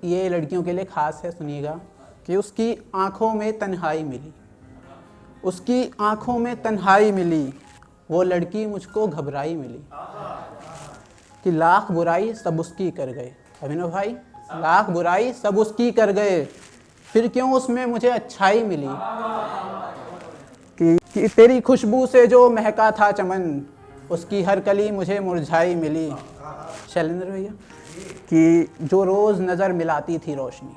ये लड़कियों के लिए ख़ास है, सुनिएगा कि उसकी आँखों में तन्हाई मिली, उसकी आँखों में तन्हाई मिली, वो लड़की मुझको घबराई मिली कि लाख बुराई सब उसकी कर गए। अभिनव भाई, लाख बुराई सब उसकी कर गए, फिर क्यों उसमें मुझे अच्छाई मिली कि तेरी खुशबू से जो महका था चमन, उसकी हर कली मुझे मुरझाई मिली। शैलेंद्र भैया, कि जो रोज़ नज़र मिलाती थी रोशनी,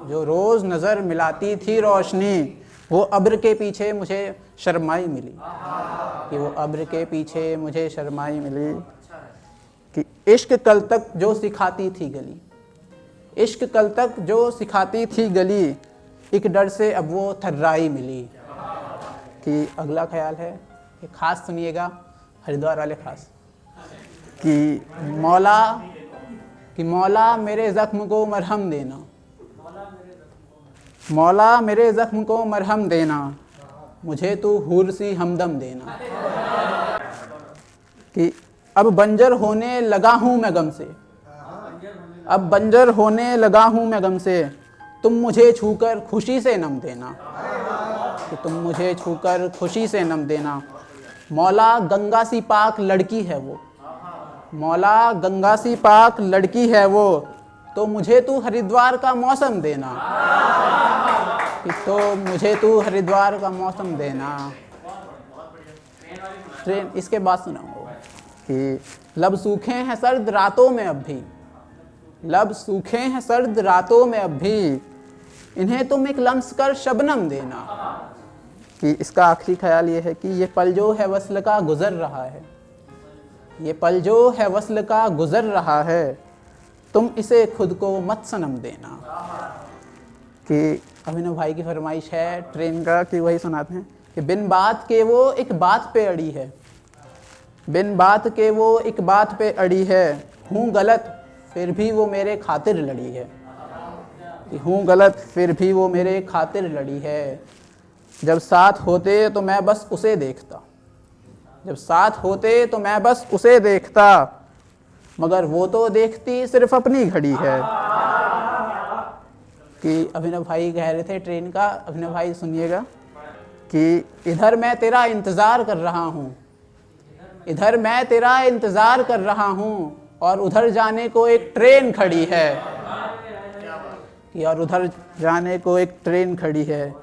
जो रोज़ नज़र मिलाती थी रोशनी, वो अब्र के पीछे मुझे शर्माई मिली, कि वो अब्र के पीछे मुझे शर्माई मिली। कि इश्क कल तक जो सिखाती थी गली, इश्क कल तक जो सिखाती थी गली, एक डर से अब वो थर्राई मिली। कि अगला ख्याल है, ये ख़ास सुनिएगा, हरिद्वार वाले ख़ास, कि मौला मेरे ज़ख्म को मरहम देना, मौला मेरे ज़ख्म को मरहम देना, मुझे तू हूर सी हमदम देना। कि अब बंजर होने लगा हूँ मैं गम से, अब बंजर होने लगा हूँ मैं गम से, तुम मुझे छूकर खुशी से नम देना, कि तुम मुझे छूकर खुशी से नम देना। मौला गंगा सी पाक लड़की है वो, मौला गंगा सी पाक लड़की है वो, तो मुझे तू हरिद्वार का मौसम देना, कि तो मुझे तू हरिद्वार का मौसम देना। ट्रेन इसके बाद सुनाऊंगा कि लब सूखे हैं सर्द रातों में अब भी, लब सूखे हैं सर्द रातों में अब भी, इन्हें तुम एक लम्स कर शबनम देना। कि इसका आखिरी ख्याल ये है कि ये पल जो है वस्ल का गुज़र रहा है, ये पल जो है वस्ल का गुज़र रहा है, तुम इसे खुद को मत सनम देना। कि अभिनव भाई की फरमाइश है ट्रेन का, कि वही सुनाते हैं कि बिन बात के वो एक बात पे अड़ी है, बिन बात के वो एक बात पे अड़ी है, हूँ गलत फिर भी वो मेरे खातिर लड़ी है, कि हूँ गलत फिर भी वो मेरे खातिर लड़ी है। जब साथ होते तो मैं बस उसे देखता, जब साथ होते तो मैं बस उसे देखता, मगर वो तो देखती सिर्फ अपनी घड़ी है। कि अभिनव भाई कह रहे थे ट्रेन का, अभिनव भाई सुनिएगा, कि इधर मैं तेरा इंतज़ार कर रहा हूँ, इधर मैं तेरा इंतज़ार कर रहा हूँ, और उधर जाने को एक ट्रेन खड़ी है, कि और उधर जाने को एक ट्रेन खड़ी है।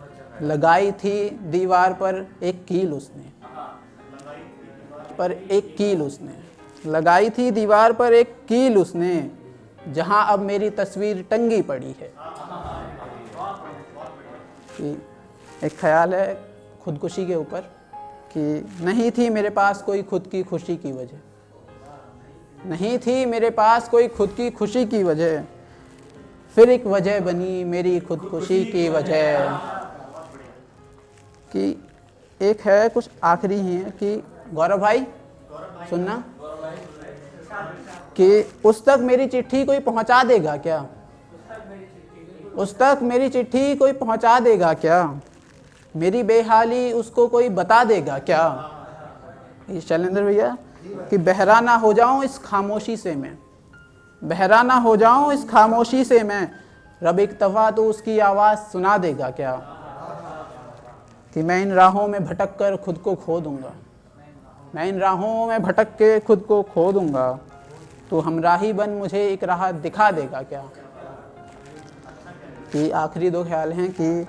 लगाई थी दीवार पर एक कील उसने, पर एक कील उसने, लगाई थी दीवार पर एक कील उसने, जहाँ अब मेरी तस्वीर टंगी पड़ी है। कि एक ख्याल है खुदकुशी के ऊपर, कि नहीं थी मेरे पास कोई खुद की खुशी की वजह, नहीं थी मेरे पास कोई खुद की खुशी की वजह, फिर एक वजह बनी मेरी खुदकुशी की वजह। कि एक है कुछ आखिरी ही है कि गौरव भाई सुनना, कि उस तक मेरी चिट्ठी कोई पहुंचा देगा क्या, उस तक मेरी चिट्ठी कोई पहुंचा देगा क्या, मेरी बेहाली उसको कोई बता देगा क्या। ये शैलेंद्र भैया, कि बहरा ना हो जाऊं इस खामोशी से मैं, बहरा ना हो जाऊं इस खामोशी से मैं, रब एक दफ़ा तो उसकी आवाज़ सुना देगा क्या। कि मैं इन राहों में भटक कर खुद को खो दूंगा, मैं इन राहों में भटक के खुद को खो दूंगा, तो हमराही बन मुझे एक राह दिखा देगा क्या। कि आखिरी दो ख्याल हैं कि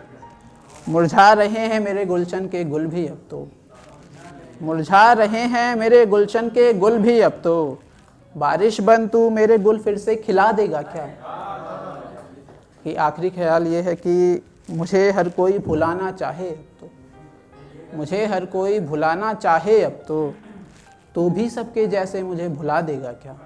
मुरझा रहे हैं मेरे गुलशन के गुल भी अब तो, मुरझा रहे हैं मेरे गुलशन के गुल भी अब तो, बारिश बन तू मेरे गुल फिर से खिला देगा क्या। कि आखिरी ख्याल ये है कि मुझे हर कोई भुलाना चाहे अब तो, मुझे हर कोई भुलाना चाहे अब तो भी सबके जैसे मुझे भुला देगा क्या।